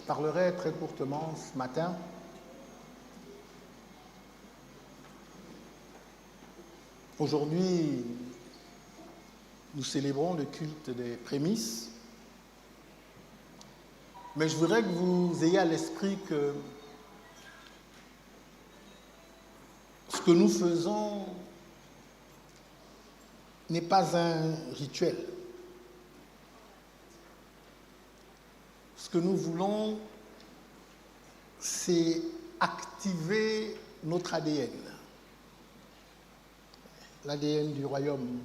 Je parlerai très courtement ce matin Aujourd'hui, nous célébrons le culte des prémices, mais je voudrais que vous ayez à l'esprit que ce que nous faisons n'est pas un rituel. Ce que nous voulons, c'est activer notre ADN, l'ADN du royaume.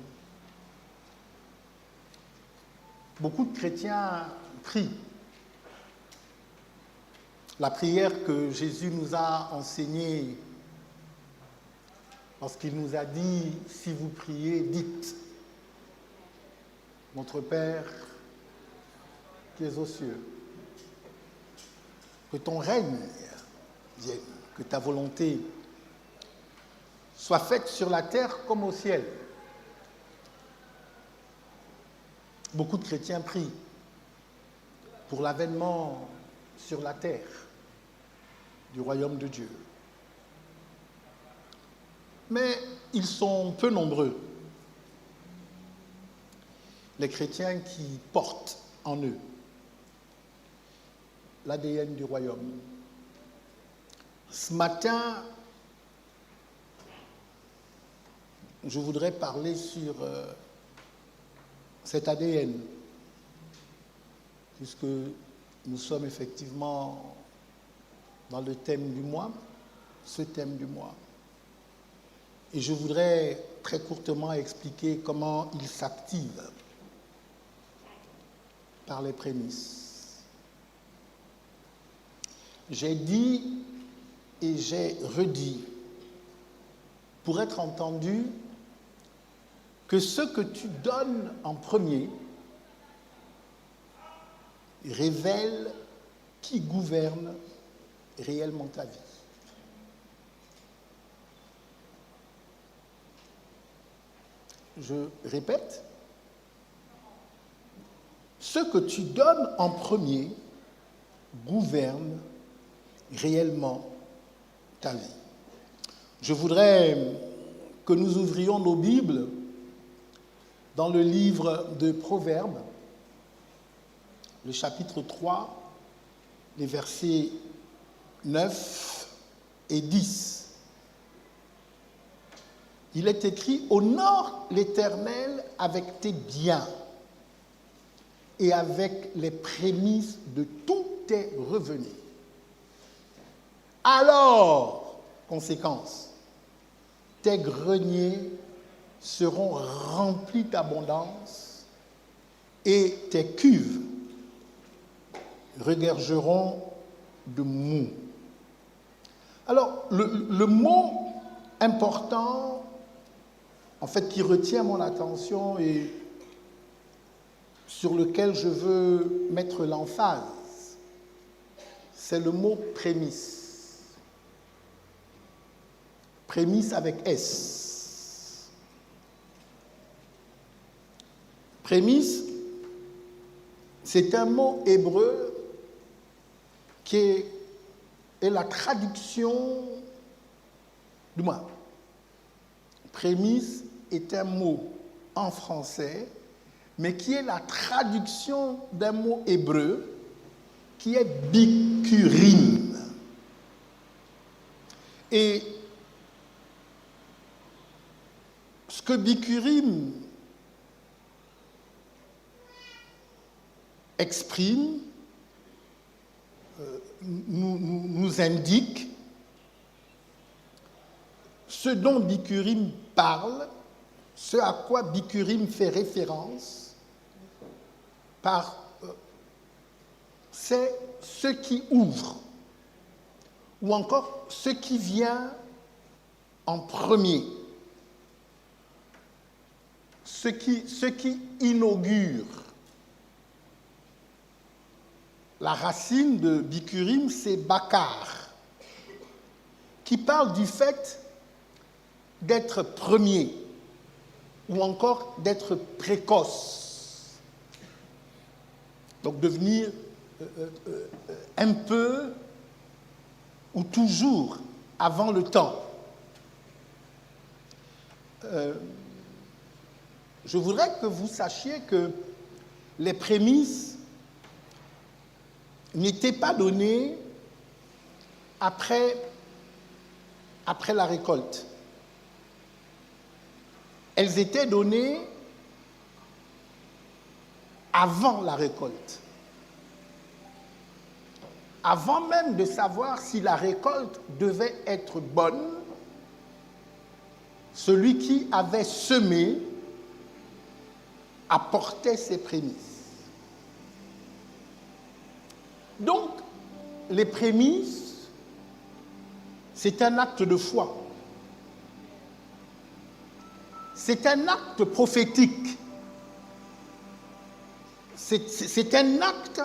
Beaucoup de chrétiens prient. La prière que Jésus nous a enseignée lorsqu'il nous a dit « Si vous priez, dites, notre Père qui es aux cieux, que ton règne vienne, que ta volonté soit faite sur la terre comme au ciel. » Beaucoup de chrétiens prient pour l'avènement sur la terre du royaume de Dieu. Mais ils sont peu nombreux, les chrétiens qui portent en eux l'ADN du royaume. Ce matin, je voudrais parler sur cet ADN, puisque nous sommes effectivement dans le thème du mois, ce thème du mois. Et je voudrais très courtement expliquer comment il s'active par les prémices. J'ai dit et j'ai redit, pour être entendu, que ce que tu donnes en premier révèle qui gouverne réellement ta vie. Je répète, ce que tu donnes en premier gouverne réellement ta vie. Je voudrais que nous ouvrions nos Bibles dans le livre de Proverbes, le chapitre 3, les versets 9 et 10. Il est écrit « Honore l'Éternel avec tes biens et avec les prémices de tous tes revenus. Alors, conséquence, tes greniers seront remplis d'abondance et tes cuves regorgeront de moût. » Alors, le mot important, en fait, qui retient mon attention et sur lequel je veux mettre l'emphase, c'est le mot prémisse. Prémisse avec S. Prémisse, c'est un mot hébreu qui est la traduction du mot. Prémisse est un mot en français, mais qui est la traduction d'un mot hébreu qui est bikurim. Et ce que bikurim exprime, nous indique ce dont bikurim parle, ce à quoi bikurim fait référence, c'est ce qui ouvre, ou encore ce qui vient en premier, ce qui inaugure. La racine de bikurim, c'est bakar, qui parle du fait d'être premier, ou encore d'être précoce. Donc devenir un peu ou toujours avant le temps. Je voudrais que vous sachiez que les prémices n'étaient pas données après la récolte. Elles étaient données avant la récolte. Avant même de savoir si la récolte devait être bonne, celui qui avait semé apportait ses prémices. Donc, les prémices, c'est un acte de foi. C'est un acte prophétique. C'est un acte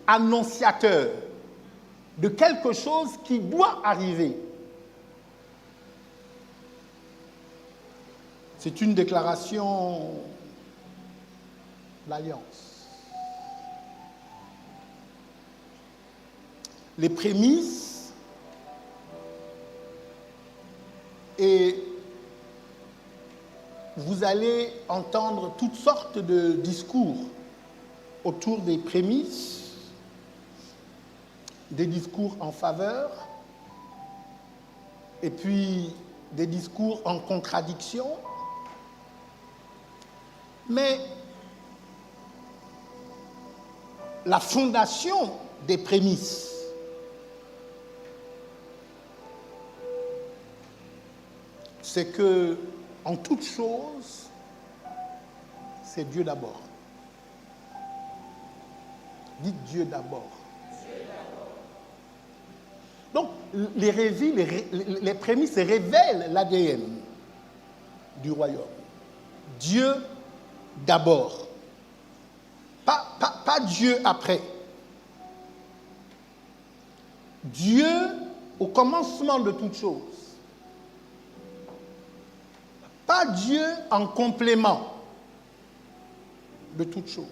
annonciateur de quelque chose qui doit arriver. C'est une déclaration d'alliance. Les prémices et vous allez entendre toutes sortes de discours autour des prémices, des discours en faveur, et puis des discours en contradiction. Mais la fondation des prémices, c'est que, en toute chose, c'est Dieu d'abord. Dites Dieu d'abord. Donc, les prémices révèlent l'ADN du royaume. Dieu d'abord. Pas Dieu après. Dieu au commencement de toute chose. Pas Dieu en complément de toute chose.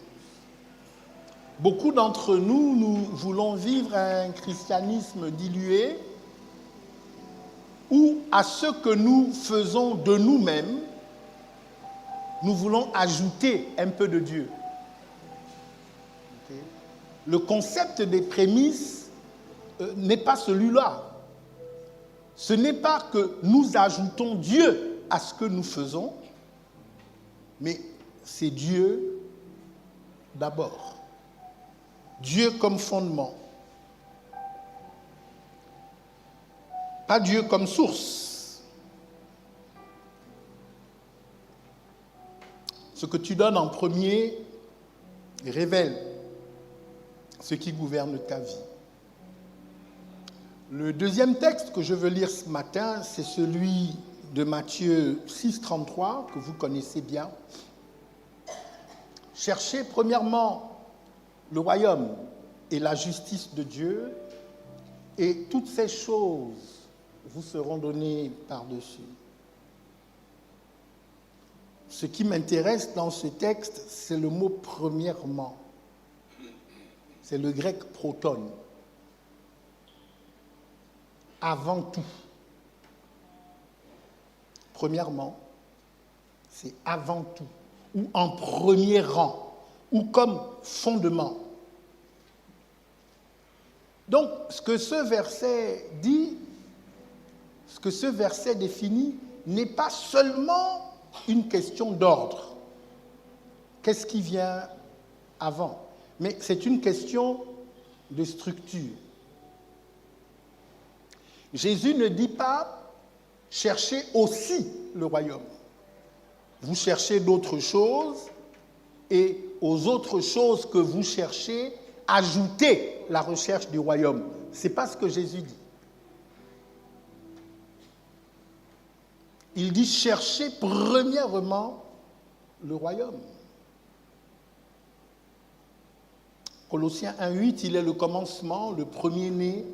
Beaucoup d'entre nous, nous voulons vivre un christianisme dilué où à ce que nous faisons de nous-mêmes, nous voulons ajouter un peu de Dieu. Okay. Le concept des prémices n'est pas celui-là. Ce n'est pas que nous ajoutons Dieu à ce que nous faisons, mais c'est Dieu d'abord. Dieu comme fondement. Pas Dieu comme source. Ce que tu donnes en premier révèle ce qui gouverne ta vie. Le deuxième texte que je veux lire ce matin, c'est celui de Matthieu 6, 33, que vous connaissez bien. Cherchez premièrement le royaume et la justice de Dieu, et toutes ces choses vous seront données par-dessus. Ce qui m'intéresse dans ce texte, c'est le mot « premièrement ». C'est le grec « proton ». Avant tout. Premièrement, c'est avant tout, ou en premier rang, ou comme fondement. Donc, ce que ce verset dit, ce que ce verset définit, n'est pas seulement une question d'ordre. Qu'est-ce qui vient avant? Mais c'est une question de structure. Jésus ne dit pas « cherchez aussi le royaume ». Vous cherchez d'autres choses et aux autres choses que vous cherchez, ajoutez la recherche du royaume. Ce n'est pas ce que Jésus dit. Il dit cherchez premièrement le royaume. Colossiens 1,8, il est le commencement, le premier-né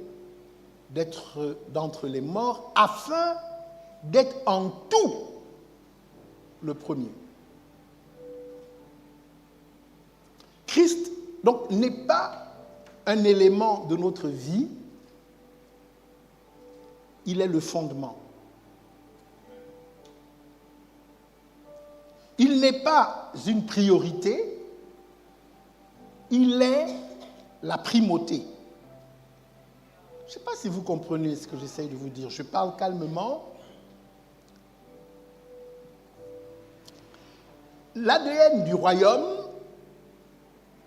d'entre les morts, afin d'être en tout le premier. Christ, donc, n'est pas un élément de notre vie, il est le fondement. Il n'est pas une priorité, il est la primauté. Je ne sais pas si vous comprenez ce que j'essaye de vous dire. Je parle calmement. L'ADN du royaume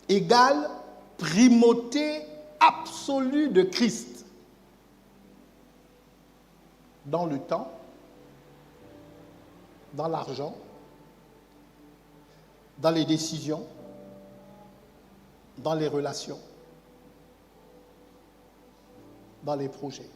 égale primauté absolue de Christ dans le temps, dans l'argent, dans les décisions, dans les relations, dans les projets.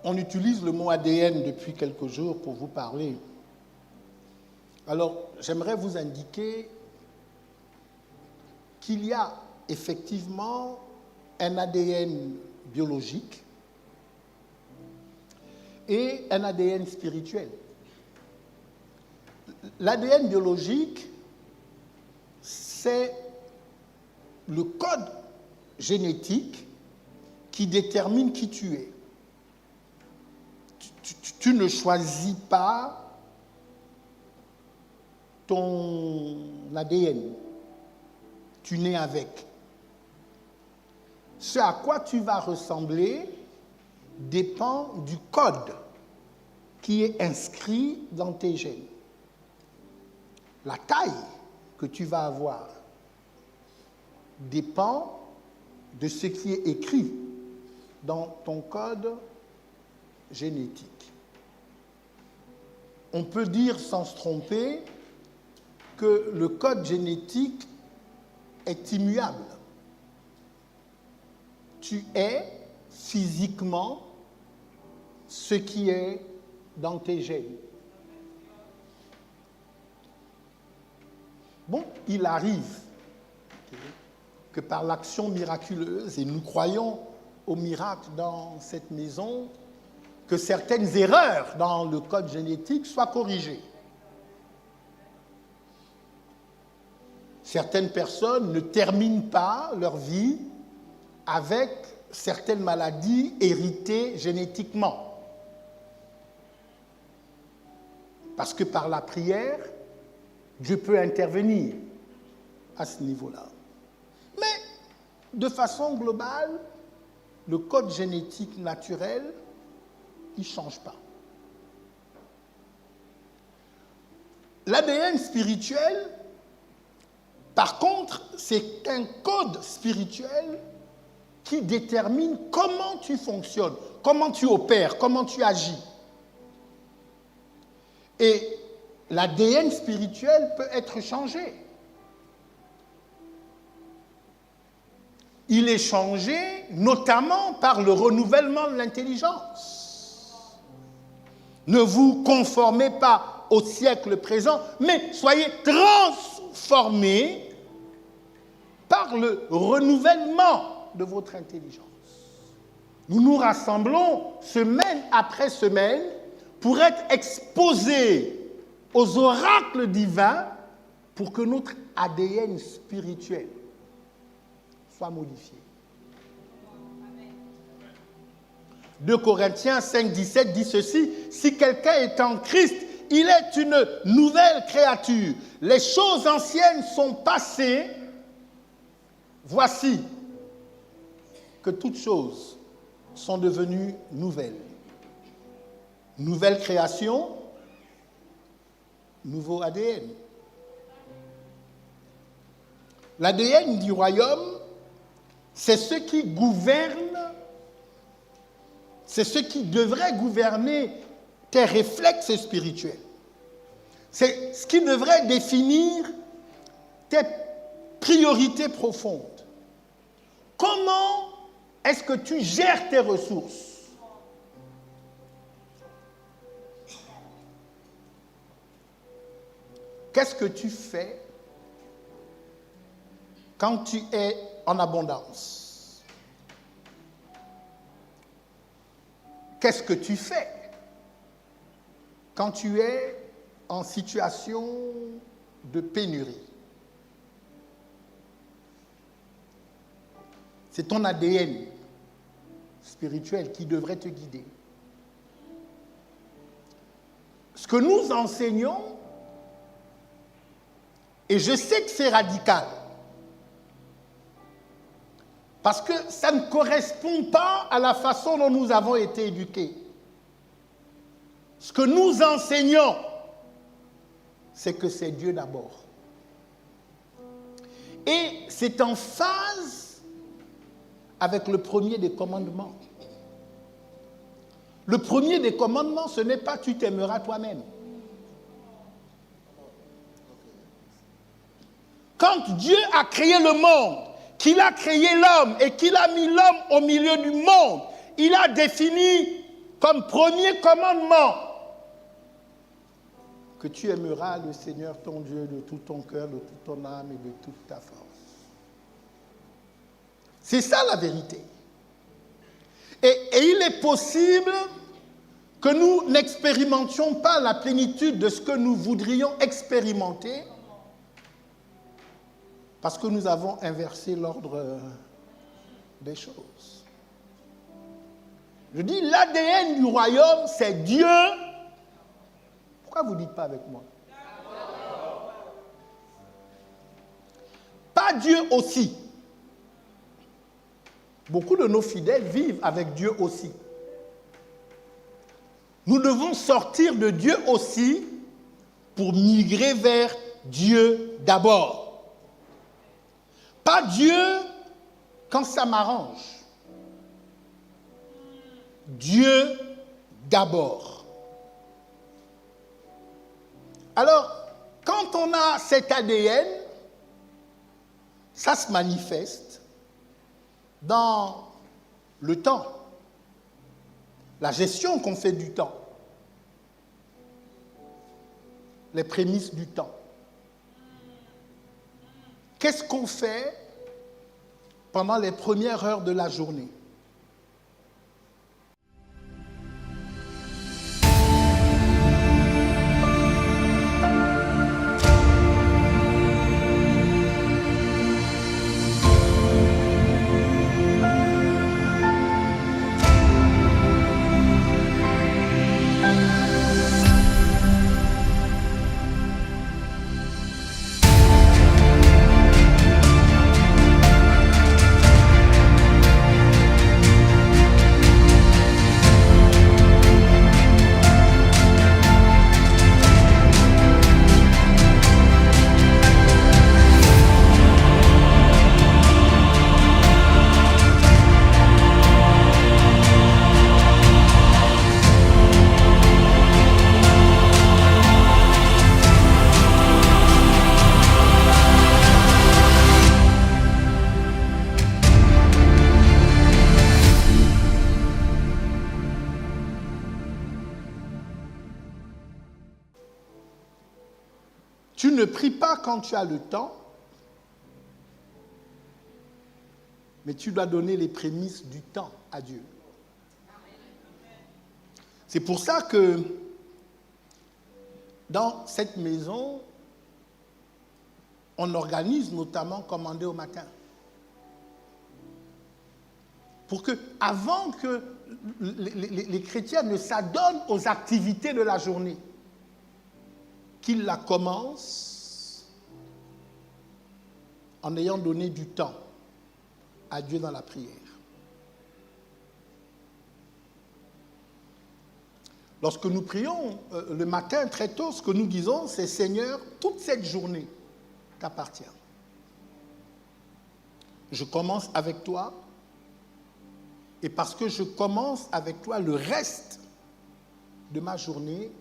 On utilise le mot ADN depuis quelques jours pour vous parler. Alors, j'aimerais vous indiquer qu'il y a effectivement un ADN biologique et un ADN spirituel. L'ADN biologique, c'est le code génétique qui détermine qui tu es. Tu ne choisis pas ton ADN. Tu nais avec. Ce à quoi tu vas ressembler dépend du code qui est inscrit dans tes gènes. La taille que tu vas avoir dépend de ce qui est écrit dans ton code génétique. On peut dire sans se tromper que le code génétique est immuable. Tu es physiquement ce qui est dans tes gènes. Bon, il arrive que par l'action miraculeuse, et nous croyons au miracle dans cette maison, que certaines erreurs dans le code génétique soient corrigées. Certaines personnes ne terminent pas leur vie avec certaines maladies héritées génétiquement. Parce que par la prière, Dieu peut intervenir à ce niveau-là. Mais de façon globale, le code génétique naturel, il ne change pas. L'ADN spirituel, par contre, c'est un code spirituel qui détermine comment tu fonctionnes, comment tu opères, comment tu agis. Et l'ADN spirituel peut être changé. Il est changé notamment par le renouvellement de l'intelligence. Ne vous conformez pas au siècle présent, mais soyez transformés par le renouvellement de votre intelligence. Nous nous rassemblons semaine après semaine pour être exposés aux oracles divins pour que notre ADN spirituel soit modifié. 2 Corinthiens 5, 17 dit ceci: si quelqu'un est en Christ, il est une nouvelle créature. Les choses anciennes sont passées. Voici que toutes choses sont devenues nouvelles. Nouvelle création, nouveau ADN. L'ADN du royaume, c'est ce qui gouverne, c'est ce qui devrait gouverner tes réflexes spirituels. C'est ce qui devrait définir tes priorités profondes. Comment est-ce que tu gères tes ressources? Qu'est-ce que tu fais quand tu es en abondance? Qu'est-ce que tu fais quand tu es en situation de pénurie. C'est ton ADN spirituel qui devrait te guider. Ce que nous enseignons, et je sais que c'est radical, parce que ça ne correspond pas à la façon dont nous avons été éduqués. Ce que nous enseignons, c'est que c'est Dieu d'abord. Et c'est en phase avec le premier des commandements. Le premier des commandements, ce n'est pas tu t'aimeras toi-même. Quand Dieu a créé le monde, qu'il a créé l'homme et qu'il a mis l'homme au milieu du monde, il a défini comme premier commandement que tu aimeras le Seigneur ton Dieu de tout ton cœur, de toute ton âme et de toute ta force. C'est ça la vérité. Et il est possible que nous n'expérimentions pas la plénitude de ce que nous voudrions expérimenter parce que nous avons inversé l'ordre des choses. Je dis, l'ADN du royaume, c'est Dieu. Pourquoi vous ne dites pas avec moi? Pas Dieu aussi. Beaucoup de nos fidèles vivent avec Dieu aussi. Nous devons sortir de Dieu aussi pour migrer vers Dieu d'abord. Pas Dieu quand ça m'arrange. Dieu d'abord. Alors, quand on a cet ADN, ça se manifeste dans le temps, la gestion qu'on fait du temps, les prémices du temps. Qu'est-ce qu'on fait pendant les premières heures de la journée? Tu ne pries pas quand tu as le temps, mais tu dois donner les prémices du temps à Dieu. C'est pour ça que dans cette maison, on organise notamment commander au matin. Pour que, avant que les chrétiens ne s'adonnent aux activités de la journée, qu'ils la commencent en ayant donné du temps à Dieu dans la prière. Lorsque nous prions le matin très tôt, ce que nous disons, c'est « Seigneur, toute cette journée t'appartient. Je commence avec toi, et parce que je commence avec toi, le reste de ma journée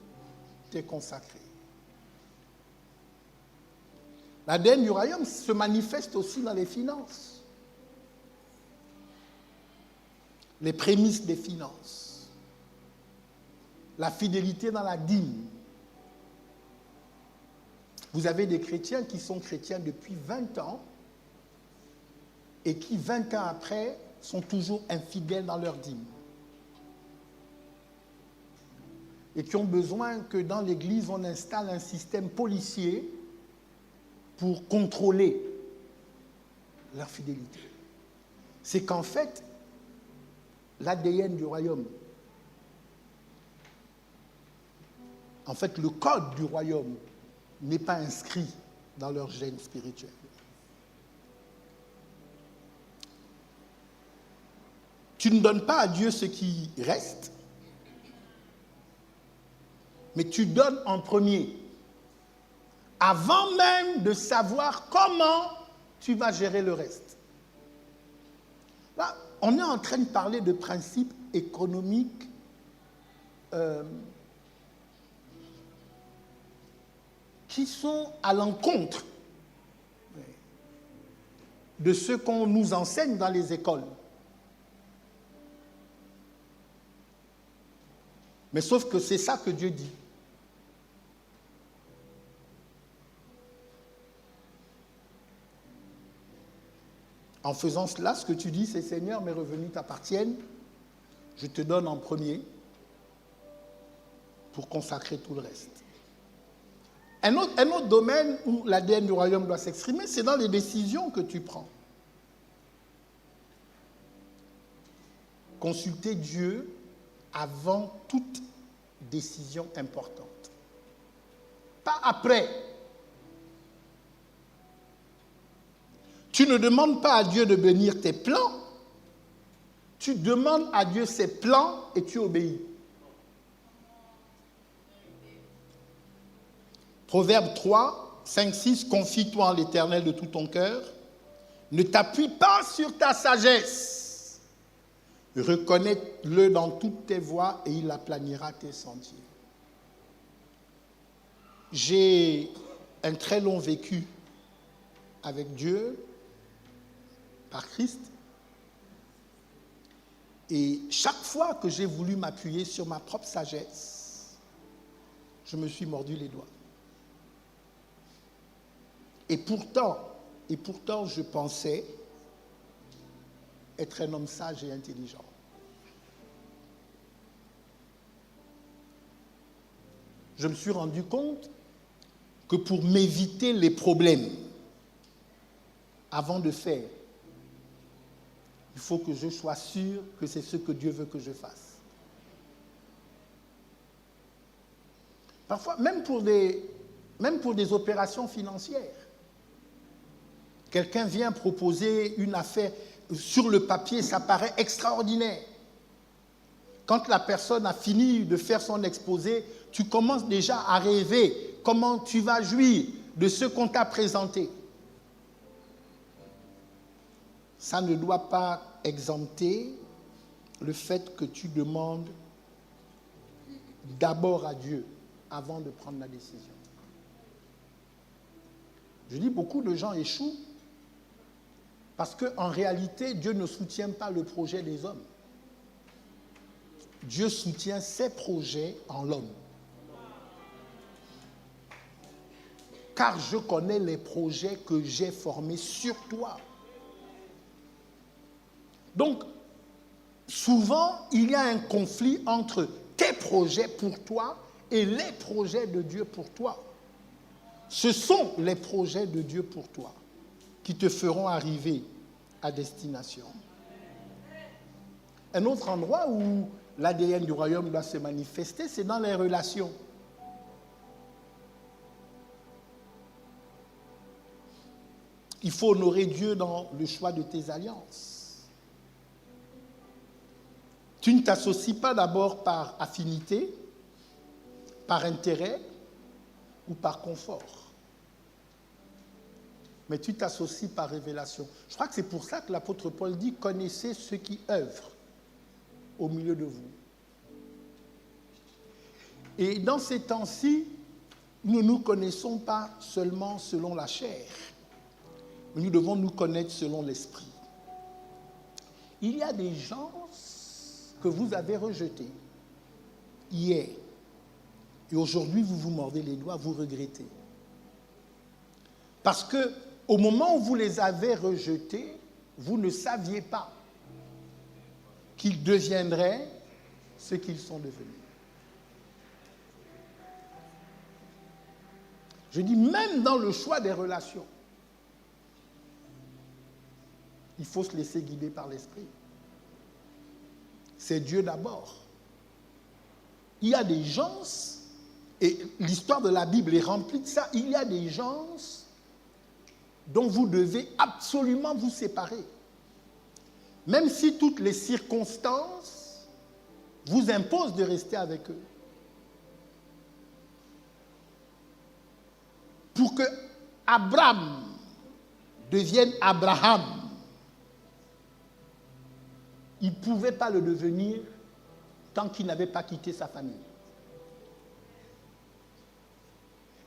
t'est consacré. » L'ADN du royaume se manifeste aussi dans les finances. Les prémices des finances. La fidélité dans la dîme. Vous avez des chrétiens qui sont chrétiens depuis 20 ans et qui, 20 ans après, sont toujours infidèles dans leur dîme. et qui ont besoin que dans l'Église, on installe un système policier pour contrôler leur fidélité. C'est qu'en fait, l'ADN du royaume, en fait, le code du royaume n'est pas inscrit dans leur gène spirituel. Tu ne donnes pas à Dieu ce qui reste, mais tu donnes en premier, avant même de savoir comment tu vas gérer le reste. Là, on est en train de parler de principes économiques qui sont à l'encontre de ce qu'on nous enseigne dans les écoles. Mais sauf que c'est ça que Dieu dit. En faisant cela, ce que tu dis, c'est « Seigneur, mes revenus t'appartiennent, je te donne en premier pour consacrer tout le reste. » Un autre domaine où l'ADN du royaume doit s'exprimer, c'est dans les décisions que tu prends. Consulter Dieu avant toute décision importante. Pas après. Tu ne demandes pas à Dieu de bénir tes plans, tu demandes à Dieu ses plans et tu obéis. Proverbe 3, 5, 6, confie-toi en l'Éternel de tout ton cœur, ne t'appuie pas sur ta sagesse, reconnais-le dans toutes tes voies et il aplanira tes sentiers. J'ai un très long vécu avec Dieu, par Christ, et chaque fois que j'ai voulu m'appuyer sur ma propre sagesse, je me suis mordu les doigts. Et pourtant, je pensais être un homme sage et intelligent. Je me suis rendu compte que pour m'éviter les problèmes, avant de faire, il faut que je sois sûr que c'est ce que Dieu veut que je fasse. Parfois, même pour des opérations financières, quelqu'un vient proposer une affaire, sur le papier, ça paraît extraordinaire. Quand la personne a fini de faire son exposé, tu commences déjà à rêver comment tu vas jouir de ce qu'on t'a présenté. Ça ne doit pas exempter le fait que tu demandes d'abord à Dieu avant de prendre la décision. Je dis, beaucoup de gens échouent parce qu'en réalité, Dieu ne soutient pas le projet des hommes. Dieu soutient ses projets en l'homme. Car je connais les projets que j'ai formés sur toi. Donc, souvent, il y a un conflit entre tes projets pour toi et les projets de Dieu pour toi. Ce sont les projets de Dieu pour toi qui te feront arriver à destination. Un autre endroit où l'ADN du royaume doit se manifester, c'est dans les relations. Il faut honorer Dieu dans le choix de tes alliances. Tu ne t'associes pas d'abord par affinité, par intérêt ou par confort. Mais tu t'associes par révélation. Je crois que c'est pour ça que l'apôtre Paul dit « Connaissez ceux qui œuvrent au milieu de vous ». Et dans ces temps-ci, nous ne nous connaissons pas seulement selon la chair, mais nous devons nous connaître selon l'esprit. Il y a des gens que vous avez rejetés hier, et aujourd'hui vous vous mordez les doigts, vous regrettez. Parce que au moment où vous les avez rejetés, vous ne saviez pas qu'ils deviendraient ce qu'ils sont devenus. Je dis même dans le choix des relations, il faut se laisser guider par l'Esprit. C'est Dieu d'abord. Il y a des gens, et l'histoire de la Bible est remplie de ça, il y a des gens dont vous devez absolument vous séparer. Même si toutes les circonstances vous imposent de rester avec eux. Pour que Abraham devienne Abraham, il ne pouvait pas le devenir tant qu'il n'avait pas quitté sa famille.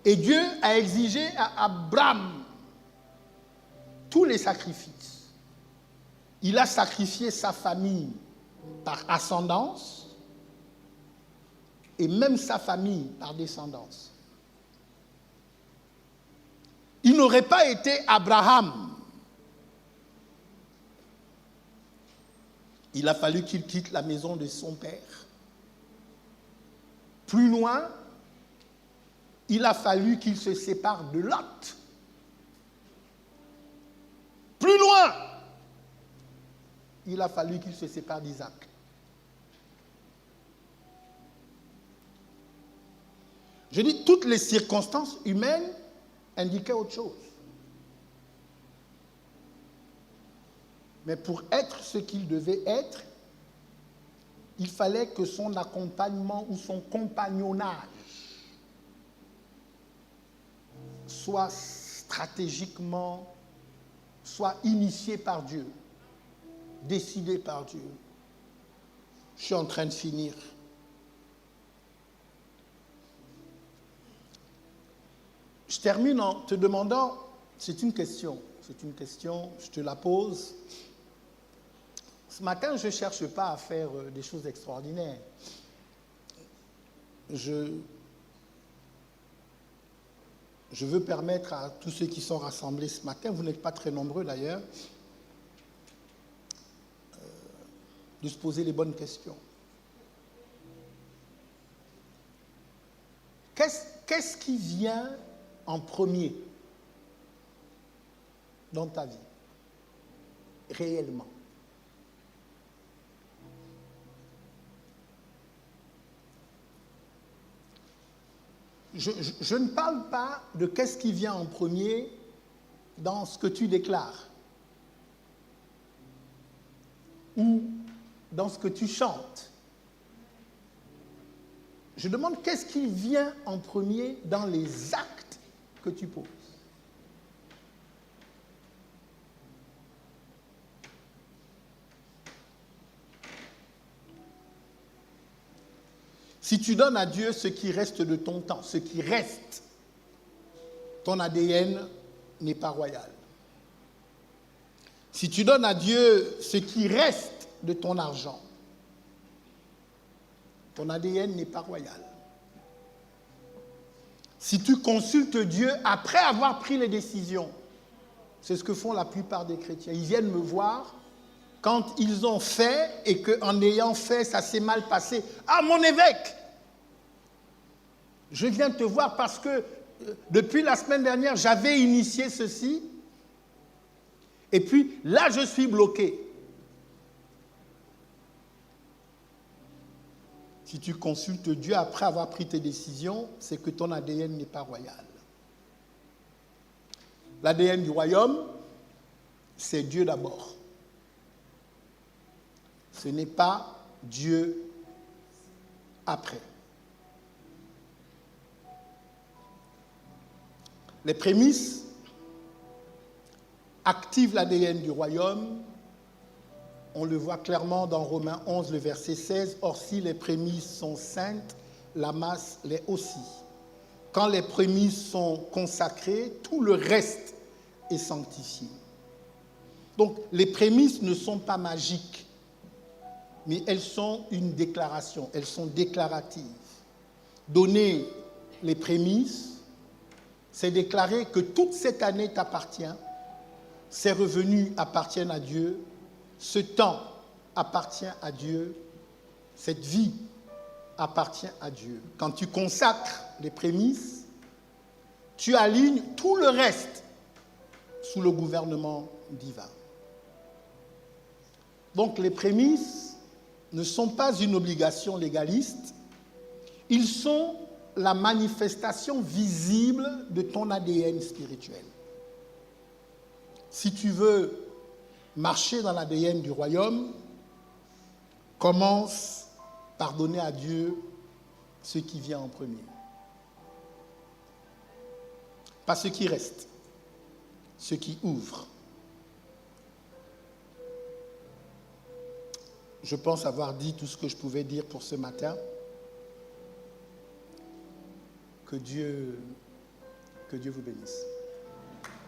Et Dieu a exigé à Abraham tous les sacrifices. Il a sacrifié sa famille par ascendance et même sa famille par descendance. Il n'aurait pas été Abraham. Il a fallu qu'il quitte la maison de son père. Plus loin, il a fallu qu'il se sépare de Lot. Plus loin, il a fallu qu'il se sépare d'Isaac. Je dis, toutes les circonstances humaines indiquaient autre chose. Mais pour être ce qu'il devait être, il fallait que son accompagnement ou son compagnonnage soit stratégiquement, soit initié par Dieu, décidé par Dieu. Je suis en train de finir. Je termine en te demandant, c'est une question, je te la pose. Ce matin, je ne cherche pas à faire des choses extraordinaires. Je veux permettre à tous ceux qui sont rassemblés ce matin, vous n'êtes pas très nombreux d'ailleurs, de se poser les bonnes questions. Qu'est-ce qui vient en premier dans ta vie, réellement? Je ne parle pas de qu'est-ce qui vient en premier dans ce que tu déclares ou dans ce que tu chantes. Je demande qu'est-ce qui vient en premier dans les actes que tu poses. Si tu donnes à Dieu ce qui reste de ton temps, ce qui reste, ton ADN n'est pas royal. Si tu donnes à Dieu ce qui reste de ton argent, ton ADN n'est pas royal. Si tu consultes Dieu après avoir pris les décisions, c'est ce que font la plupart des chrétiens. Ils viennent me voir quand ils ont fait et qu'en ayant fait, ça s'est mal passé. Ah, mon évêque! Je viens te voir parce que depuis la semaine dernière, j'avais initié ceci. Et puis là, je suis bloqué. Si tu consultes Dieu après avoir pris tes décisions, c'est que ton ADN n'est pas royal. L'ADN du royaume, c'est Dieu d'abord. Ce n'est pas Dieu après. Les prémices activent l'ADN du royaume. On le voit clairement dans Romains 11, le verset 16. Or, si les prémices sont saintes, la masse l'est aussi. Quand les prémices sont consacrées, tout le reste est sanctifié. Donc, les prémices ne sont pas magiques, mais elles sont une déclaration, elles sont déclaratives. Donner les prémices, c'est déclarer que toute cette année t'appartient, ces revenus appartiennent à Dieu, ce temps appartient à Dieu, cette vie appartient à Dieu. Quand tu consacres les prémices, tu alignes tout le reste sous le gouvernement divin. Donc les prémices ne sont pas une obligation légaliste, ils sont la manifestation visible de ton ADN spirituel. Si tu veux marcher dans l'ADN du royaume, commence par donner à Dieu ce qui vient en premier. Pas ce qui reste, ce qui ouvre. Je pense avoir dit tout ce que je pouvais dire pour ce matin. Que Dieu vous bénisse.